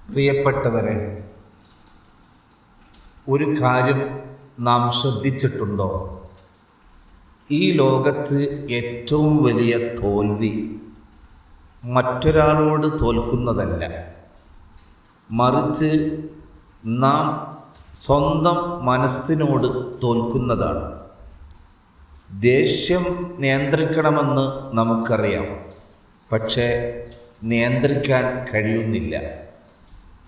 പ്രിയപ്പെട്ടവരെ, ഒരു കാര്യം നാം ശ്രദ്ധിച്ചിട്ടുണ്ടോ? ഈ ലോകത്ത് ഏറ്റവും വലിയ തോൽവി മറ്റൊരാളോട് തോൽക്കുന്നതല്ല, മറിച്ച് നാം സ്വന്തം മനസ്സിനോട് തോൽക്കുന്നതാണ്. ദേഷ്യം നിയന്ത്രിക്കണമെന്ന് നമുക്കറിയാം, പക്ഷേ നിയന്ത്രിക്കാൻ കഴിയുന്നില്ല.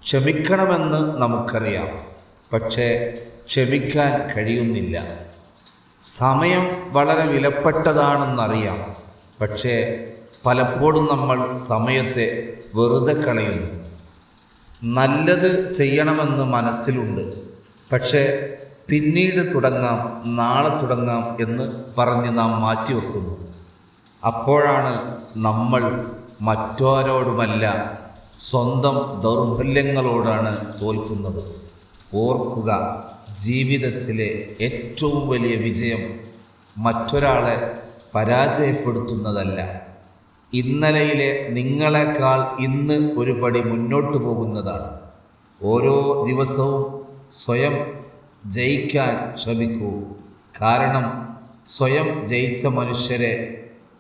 ക്ഷമിക്കണമെന്ന് നമുക്കറിയാം, പക്ഷേ ക്ഷമിക്കാൻ കഴിയുന്നില്ല. സമയം വളരെ വിലപ്പെട്ടതാണെന്നറിയാം, പക്ഷേ പലപ്പോഴും നമ്മൾ സമയത്തെ വെറുതെ കളയുന്നു. നല്ലത് ചെയ്യണമെന്ന് മനസ്സിലുണ്ട്, പക്ഷേ പിന്നീട് തുടങ്ങാം, നാളെ തുടങ്ങാം എന്ന് പറഞ്ഞ് നാം മാറ്റിവെക്കുന്നു. അപ്പോഴാണ് നമ്മൾ മറ്റാരോടുമല്ല, സ്വന്തം ദൗർബല്യങ്ങളോടാണ് തോൽക്കുന്നത്. ഓർക്കുക, ജീവിതത്തിലെ ഏറ്റവും വലിയ വിജയം മറ്റൊരാളെ പരാജയപ്പെടുത്തുന്നതല്ല, ഇന്നലെയിലെ നിങ്ങളെക്കാൾ ഇന്ന് ഒരു പടി മുന്നോട്ട് പോകുന്നതാണ്. ഓരോ ദിവസവും സ്വയം ജയിക്കാൻ ശ്രമിക്കൂ. കാരണം സ്വയം ജയിച്ച മനുഷ്യരെ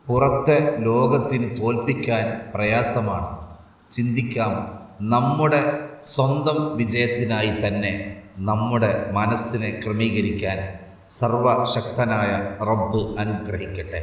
പുറത്തെ ലോകത്തിന് തോൽപ്പിക്കാൻ പ്രയാസമാണ്. ചിന്തിക്കാം, നമ്മുടെ സ്വന്തം വിജയത്തിനായി തന്നെ നമ്മുടെ മനസ്സിനെ ക്രമീകരിക്കാൻ സർവശക്തനായ റബ്ബ് അനുഗ്രഹിക്കട്ടെ.